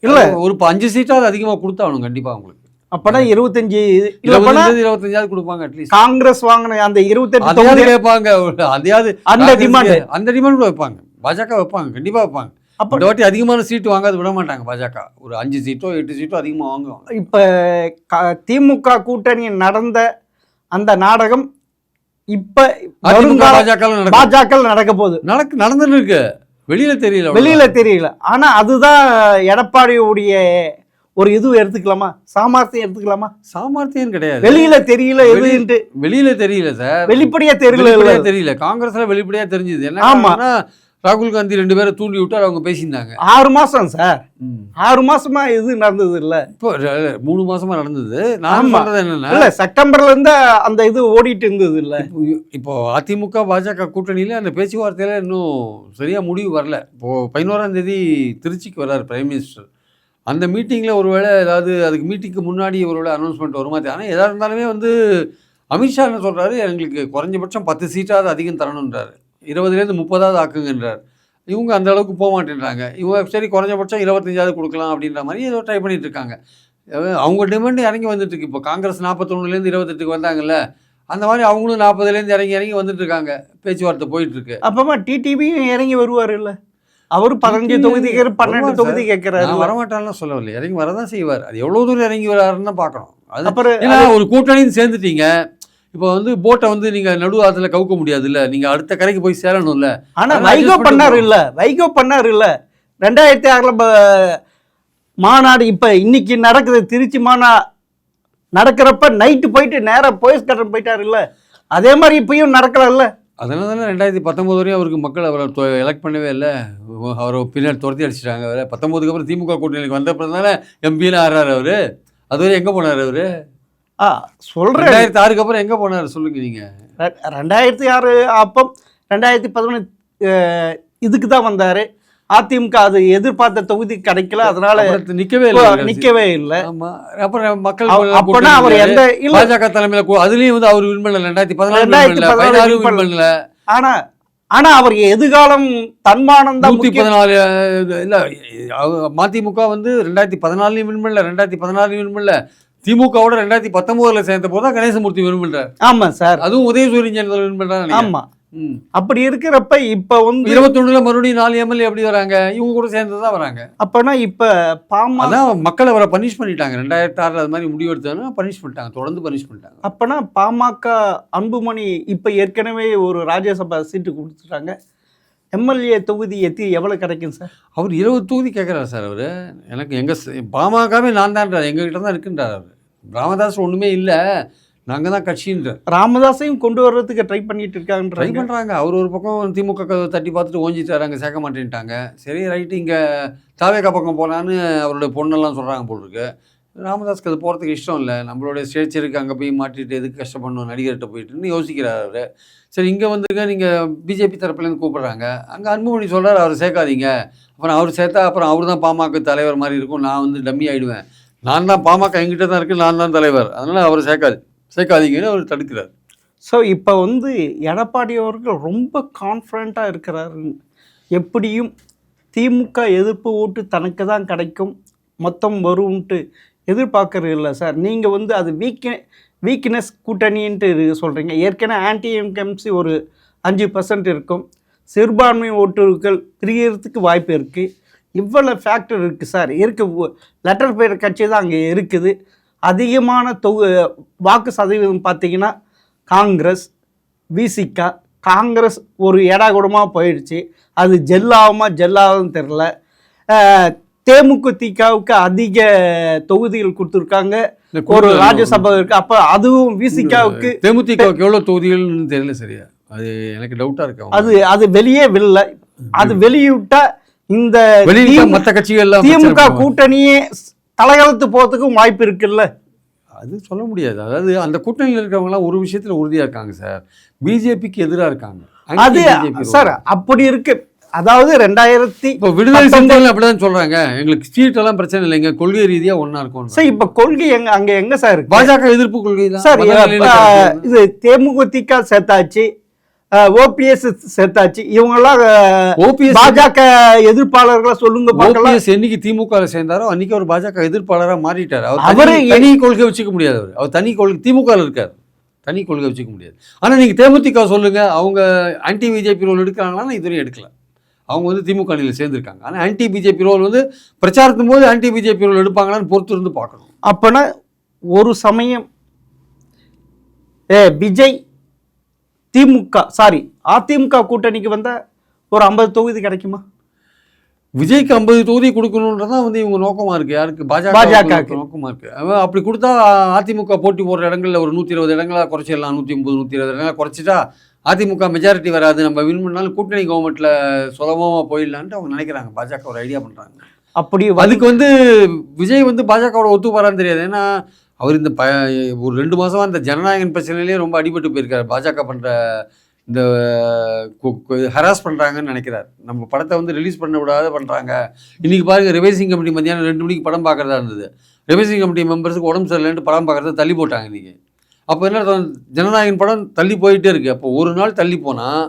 இல்லை, ஒரு 5 சீட்டாவது அதிகமாக கொடுத்தாகணும் கண்டிப்பாக அவங்களுக்கு. அப்பனா 25 25 கொடுப்பாங்க. அட்லீஸ்ட் காங்கிரஸ் வாங்கின அந்த 28 கேட்பாங்க. அந்த டிமாண்ட் வைப்பாங்க. பாஜக வைப்பாங்க, கண்டிப்பா வைப்பாங்க. அப்போ இந்த வாட்டி அதிகமான சீட்டு வாங்காது விட மாட்டாங்க பாஜக. ஒரு 5 சீட்டோ 8 சீட்டோ அதிகமாக வாங்குவாங்க. இப்போ திமுக கூட்டணி நடந்த அந்த நாடகம் இப்ப பாஜக நடக்க போகுது. நடந்துட்டு இருக்கு. வெளியில தெரியல. ஆனா அதுதான் எடப்பாடியுடைய ஒரு இது எடுத்துக்கலாமா, சாமர்த்தியம் எடுத்துக்கலாமா? சாமர்த்தியம் கிடையாது. வெளியில தெரியல, எதுன்ட்டு வெளியில தெரியல சார். வெளிப்படையா தெரியல. காங்கிரஸ்ல வெளிப்படையா தெரிஞ்சது என்ன, ராகுல் காந்தி 2 பேரை தூண்டி விட்டு அவங்க பேசியிருந்தாங்க. 6 மாசம் சார், 6 மாசமா இது நடந்தது இல்ல. இப்போ 3 மாசமா நடந்தது. நான் சொல்றது என்னன்னா, இல்ல செப்டம்பர்ல இருந்து அந்த இது ஓடிட்டு இருந்தது இல்ல. இப்போ அதிமுக பாஜக கூட்டணியில அந்த பேச்சுவார்த்தையில இன்னும் சரியா முடிவு வரல. இப்போ 11ஆம் தேதி திருச்சிக்கு வர்றாரு பிரைம் மினிஸ்டர். அந்த மீட்டிங்கில் ஒருவேளை ஏதாவது அதுக்கு மீட்டிங்க்கு முன்னாடி ஒருவேளை அனௌன்ஸ்மெண்ட் வருமா? ஆனால் எதாக இருந்தாலுமே வந்து அமித்ஷா என்ன சொல்கிறாரு, எங்களுக்கு குறைஞ்சபட்சம் 10 சீட்டாவது அதிகம் தரணுன்றார். 20லேருந்து 30 ஆக்குங்கன்றார். இவங்க அந்த அளவுக்கு போக மாட்டேன்றாங்க. இவங்க சரி குறைஞ்சபட்சம் 25 கொடுக்கலாம் அப்படின்ற மாதிரி ஏதோ ட்ரை பண்ணிட்டு இருக்காங்க. அவங்க டிமாண்டு இறங்கி வந்துட்டு இருக்கு. இப்போ காங்கிரஸ் 41லேருந்து 28க்கு வந்தாங்கல்ல, அந்த மாதிரி அவங்களும் 40லேருந்து இறங்கி வந்துட்டு இருக்காங்க. பேச்சுவார்த்தை போயிட்டு இருக்கு. அப்பமா டிடிவியும் இறங்கி வருவார் இல்லை? அவரு 15 தொகுதி 12 தொகுதி கேட்கிறாரு. வரமாட்டான்னு சொல்லவில்லை, இறங்கி வரதான் செய்வார். அது எவ்வளவு தூரம் இறங்கி வராருன்னு பார்க்கணும். அது அப்புறம் ஒரு கூட்டணின்னு சேர்ந்துட்டீங்க. இப்போ வந்து போட்டை வந்து நீங்க நடு ஆத்துல கவுக்க முடியாது இல்ல, நீங்க அடுத்த கரைக்கு போய் சேரணும் இல்ல. ஆனா வைகோ பண்ணாரு இல்ல 2006 மாநாடு. இப்ப இன்னைக்கு நடக்குது திருச்சி மாநாடு நடக்கிறப்ப நைட்டு போயிட்டு நேராக போயஸ் கட்டன் போயிட்டாரு இல்ல. அதே மாதிரி இப்பயும் நடக்கல. அதனால தானே 2019 வரையும் அவருக்கு மக்கள் அவரை எலெக்ட் பண்ணவே இல்லை. அவரை பின்னாடி துரத்தி அடிச்சிட்டாங்க. அவர் 19க்கு அப்புறம் திமுக கூட்டணிக்கு வந்தப்பறம் தானே எம்பியில் ஆறாரு அவர். அதுவரை எங்கே போனார் அவர்? சொல்கிறேன் 2006க்கு அப்புறம் எங்கே போனார் சொல்லுங்க நீங்கள்? 2006 அப்போ 2011 இதுக்கு தான் வந்தார். அதிமுக அது எதிர்பார்த்த தொகுதி கிடைக்கல, அதனால நிக்கவே இல்லை. அப்புறம் மக்கள் அவர் எந்த பாஜக தலைமையில அதுலயும் வந்து அவர் வின் பண்ணல. 2014 வின் பண்ணல. ஆனா அவர் எதிர்காலம் தன்மானம் தான். 114 இல்ல, மதிமுக வந்து 2014 வின் பண்ணல, 2016 வின் பண்ணல. திமுகவோட 2019 சேர்ந்த போதுதான் கணேசமூர்த்தி வின் பண்றாரு. ஆமா சார், அதுவும் உதயசூரியன் வின் பண்றாரு. ஆமா, அப்படி இருக்கிறப்ப இப்ப வந்து 21ல மறுபடியும் 4 எம்எல்ஏ எப்படி வராங்க? இவங்க கூட சேர்ந்துதான் வராங்க. அப்பனா இப்ப மக்கள் அவரை பனிஷ் பண்ணிட்டாங்க. 2006 அது மாதிரி முடிவெடுத்தாங்க, பனிஷ் பண்ணிட்டாங்க, தொடர்ந்து பனிஷ் பண்ணிட்டாங்க. அப்பனா பாமக அன்புமணி இப்ப ஏற்கனவே ஒரு ராஜ்யசபா சீட்டு கொடுத்துட்டாங்க. எம்எல்ஏ தொகுதி எவ்வளவு கிடைக்கும் சார்? அவர் 20 தொகுதி கேட்குறாரு சார். அவர் எனக்கு எங்க பாமகவே நான் தான்றார், எங்ககிட்ட தான் இருக்குன்றார். அவர் ராமதாஸ் ஒண்ணுமே இல்லை, நாங்கள் தான் கட்சின்ற. ராமதாஸையும் கொண்டு வர்றதுக்கு ட்ரை பண்ணுறாங்க. அவர் ஒரு பக்கம் திமுக தட்டி பார்த்துட்டு ஓஞ்சிட்டாரு, அங்கே சேர்க்க மாட்டேன்ட்டாங்க. சரி ரைட்டு, இங்கே தாவேகா பக்கம் போனான்னு அவருடைய பொண்ணெல்லாம் சொல்கிறாங்க போல் இருக்கு. ராமதாஸ்க்கு அது போகிறதுக்கு இஷ்டம் இல்லை. நம்மளுடைய ஸ்டேச்சருக்கு அங்கே போய் மாட்டிட்டு எதுக்கு கஷ்டப்படணும் நடிகர்கிட்ட போயிட்டுன்னு யோசிக்கிறார் அவர். சரி இங்கே வந்துருங்க, நீங்கள் பிஜேபி தரப்புலேருந்து கூப்பிட்றாங்க. அங்கே அன்புமணி சொல்கிறார் அவர் சேர்க்காதீங்க. அப்புறம் அவர் சேர்த்தா அப்புறம் அவர் தான் பாமக தலைவர் மாதிரி இருக்கும், நான் வந்து டம்மி ஆகிடுவேன். நான் தான் பாமக எங்கிட்ட தான் இருக்குது, நான் தான் தலைவர், அதனால் அவர் சேர்க்காதீங்கன்னு அவர் தடுக்கிறார். ஸோ இப்போ வந்து எடப்பாடி அவர்கள் ரொம்ப கான்ஃபிடண்ட்டாக இருக்கிறாரு. எப்படியும் திமுக எதிர்ப்பு ஓட்டு தனக்கு தான் கிடைக்கும், மொத்தம் வரும்ன்ட்டு எதிர்பார்க்கறது இல்லை சார். நீங்கள் வந்து அது வீக்னஸ் கூட்டணின்ட்டு சொல்கிறீங்க. ஏற்கனவே ஆன்டி எம்கம்சி ஒரு 5% இருக்கும். சிறுபான்மை ஓட்டுகள் பிரியறதுக்கு வாய்ப்பு இருக்குது. இவ்வளோ ஃபேக்டர் இருக்குது சார். லெட்டர் பேர் கட்சி தான் அங்கே இருக்குது. அதிகமான வாக்கு சதவீதம் பார்த்தீங்கன்னா காங்கிரஸ், விசிகா. காங்கிரஸ் ஒரு ஏடாகூடமாக போயிடுச்சு. அது ஜெல்லாகும்னு தெரில. தேமுதிகவுக்கு அதிக தொகுதிகள் கொடுத்துருக்காங்க. ஒரு ராஜ்யசபா இருக்குது. அப்போ அதுவும் விசிகாவுக்கு தேமுதிகவுக்கு எவ்வளோ தொகுதிகள்னு தெரியல சரியா. அது எனக்கு டவுட்டாக இருக்கு. அது வெளியே வில்லை. அது வெளியிட்டா இந்த மற்ற கட்சிகள்லாம் திமுக கூட்டணியே தலைகளத்து போகிறதுக்கும் வாய்ப்பு இருக்குல்ல. அது சொல்ல முடியாது. அதாவது அந்த கூட்டணியில் இருக்கிறவங்களாம் ஒரு விஷயத்தில் உறுதியாக இருக்காங்க சார். பிஜேபிக்கு எதிராக இருக்காங்க. அது சார் அப்படி இருக்கு. அதாவது 2000 இப்போ விடுதலை சிறுத்தைகள் அப்படிதான் சொல்றாங்க. எங்களுக்கு சீட்டெல்லாம் பிரச்சனை இல்லைங்க, கொள்கை ரீதியாக ஒன்றா இருக்கும் சார். இப்போ கொள்கை அங்கே எங்கே சார் இருக்கு? பாஜக எதிர்ப்பு கொள்கை தான் சார். இது தேமுதிக சேர்த்தாச்சு, ஓபிஎஸ் சேர்த்தாச்சு. இவங்கெல்லாம் ஓபிஎஸ் பாஜக எதிர்ப்பாளர்களா சொல்லுங்க பார்க்கலாம். ஓபிஎஸ் என்னைக்கு திமுக சேர்ந்தாரோ அன்னைக்கு அவர் பாஜக எதிர்ப்பாளராக மாறிட்டார். அவர் தனி கொள்கை வச்சுக்க முடியாது. அவர் தனி கொள்கை திமுக இருக்கார், தனி கொள்கை வச்சுக்க முடியாது. ஆனால் நீங்கள் தேமுதிக சொல்லுங்க, அவங்க ஆன்டி பிஜேபி ரோல் எடுக்கிறாங்களான்னு இதுவரையும் எடுக்கல. அவங்க வந்து திமுக அணியில் சேர்ந்துருக்காங்க. ஆனால் ஆன்டி பிஜேபி ரோல் வந்து பிரச்சாரத்தும் போது ஆன்டி பிஜேபி ரோல் எடுப்பாங்களான்னு பொறுத்து இருந்து பார்க்கணும். அப்போனா ஒரு சமயம் விஜய் அதிமுக கூட்டணிக்கு வந்தால் ஒரு 50 தொகுதி கிடைக்குமா? விஜய்க்கு 50 தொகுதி கொடுக்கணுன்றதான் வந்து இவங்க நோக்கமாக இருக்குது. யாருக்கு? பாஜக நோக்கமாக இருக்குது. அப்படி கொடுத்தா அதிமுக போட்டி போடுற இடங்களில் ஒரு 120 இடங்களாக குறைச்சிடலாம். 130 120 இடங்களாக குறைச்சிட்டா அதிமுக மெஜாரிட்டி வராது. நம்ம வின் பண்ணாலும் கூட்டணி கவர்மெண்ட்டில் சுலபமாக போயிடலான்ட்டு அவங்க நினைக்கிறாங்க. பாஜக ஒரு ஐடியா பண்ணுறாங்க. அப்படி அதுக்கு வந்து விஜய் வந்து பாஜகவோட ஒத்து போகிறான்னு தெரியாது. ஏன்னா அவர் இந்த ஒரு 2 மாதமாக இந்த ஜனநாயகன் பிரச்சனையிலேயே ரொம்ப அடிபட்டு போயிருக்காரு. பாஜக பண்ணுற இந்த ஹராஸ் பண்ணுறாங்கன்னு நினைக்கிறார். நம்ம படத்தை வந்து ரிலீஸ் பண்ண விடாத பண்ணுறாங்க. இன்றைக்கி பாருங்கள், ரிவைசிங் கமிட்டி மத்தியானம் 2 மணிக்கு படம் பார்க்குறதா இருந்தது. ரிவைசிங் கமிட்டி மெம்பர்ஸுக்கு உடம்பு சரியில்லைன்ட்டு படம் பார்க்குறத தள்ளி போட்டாங்க இன்றைக்கி. அப்போ என்ன, ஜனநாயகன் படம் தள்ளி போயிட்டே இருக்குது. அப்போ ஒரு நாள் தள்ளி போனால்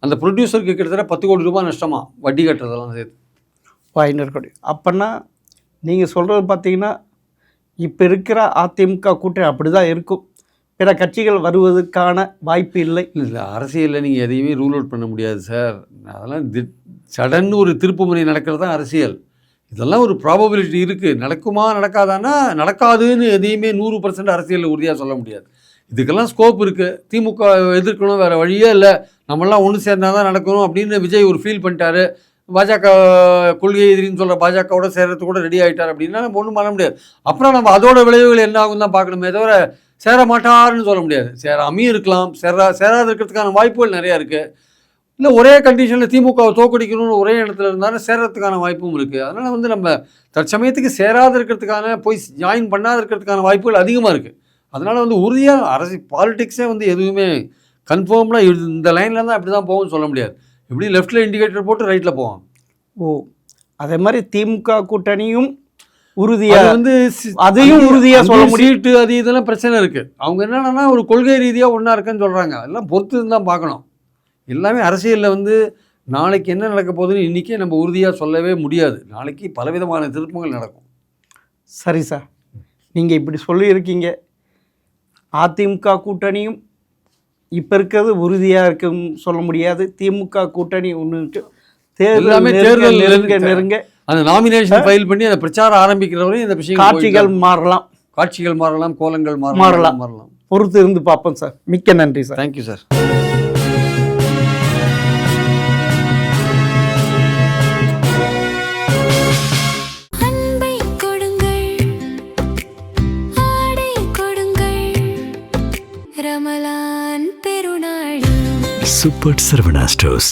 அந்த ப்ரொடியூசருக்கு கிட்டத்தட்ட 10 கோடி ரூபாய் நஷ்டமாக வட்டி கட்டுறதெல்லாம் சேர்த்து 500 கோடி. அப்போன்னா நீங்கள் சொல்கிறது பார்த்தீங்கன்னா இப்போ இருக்கிற அதிமுக கூட்டணி அப்படி தான் இருக்கும். பிற கட்சிகள் வருவதற்கான வாய்ப்பு இல்லை. இல்லை, அரசியலில் நீங்கள் எதையுமே ரூல் அவுட் பண்ண முடியாது சார். அதெல்லாம் சடன் ஒரு திருப்புமுனை நடக்கிறது தான் அரசியல். இதெல்லாம் ஒரு ப்ராபபிலிட்டி இருக்குது. நடக்குமா நடக்காதானா, நடக்காதுன்னு எதையுமே 100% அரசியலில் உறுதியாக சொல்ல முடியாது. இதுக்கெல்லாம் ஸ்கோப் இருக்குது. திமுக எதிர்க்கணும், வேறு வழியே இல்லை, நம்மளாம் ஒன்று சேர்ந்தால் தான் நடக்கணும் அப்படின்னு விஜய் ஒரு ஃபீல் பண்ணிட்டாரு. பாஜக கொள்கை எதிரின்னு சொல்கிற பாஜகவோட சேர்றதுக்கு கூட ரெடி ஆகிட்டார் அப்படின்னா நம்ம ஒன்றும் பண்ண முடியாது. அப்புறம் நம்ம அதோட விளைவுகள் என்ன ஆகும் தான் பார்க்கணுமே தவிர சேர மாட்டாருன்னு சொல்ல முடியாது. சேராமையும் இருக்கலாம், சேராத இருக்கிறதுக்கான வாய்ப்புகள் நிறையா இருக்குது. இல்லை ஒரே கண்டிஷனில் திமுகவை தோக்கடிக்கணும்னு ஒரே இடத்துல இருந்தாலும் சேர்றதுக்கான வாய்ப்பும் இருக்குது. அதனால் வந்து நம்ம தற்சமயத்துக்கு சேராத இருக்கிறதுக்கான, போய் ஜாயின் பண்ணாத இருக்கிறதுக்கான வாய்ப்புகள் அதிகமாக இருக்குது. அதனால் வந்து உறுதியாக பாலிடிக்ஸே வந்து எதுவுமே கன்ஃபார்ம்லாம் இந்த லைனில் தான் அப்படி தான் போகும்னு சொல்ல முடியாது. எப்படி லெஃப்ட்டில் இண்டிகேட்டர் போட்டு ரைட்டில் போவாங்க. அதே மாதிரி திமுக கூட்டணியும் உறுதியாக வந்து அதையும் உறுதியாக சொல்ல முடியும். சீட்டு அது இதெல்லாம் பிரச்சனை இருக்குது. அவங்க என்னென்னா ஒரு கொள்கை ரீதியாக ஒன்றா இருக்குன்னு சொல்கிறாங்க. அதெல்லாம் பொறுத்து தான் பார்க்கணும். எல்லாமே அரசியலில் வந்து நாளைக்கு என்ன நடக்க போகுதுன்னு இன்றைக்கே நம்ம உறுதியாக சொல்லவே முடியாது. நாளைக்கு பலவிதமான திருப்பங்கள் நடக்கும். சரி சார், நீங்கள் இப்படி சொல்லியிருக்கீங்க. அதிமுக கூட்டணியும் இப்போ இருக்கிறது உறுதியாக இருக்குன்னு சொல்ல முடியாது. திமுக கூட்டணி ஒன்று எல்லாமே தேர்தல் நெருங்க அந்த நாமினேஷன் ஃபைல் பண்ணி அந்த பிரச்சாரம் ஆரம்பிக்கிறவரையும் இந்த விஷயம் காட்சிகள் மாறலாம், கோலங்கள் மாறலாம். பொறுத்து இருந்து பார்ப்போம் சார். மிக்க நன்றி sir. Thank you sir. Super Sarvana Stores.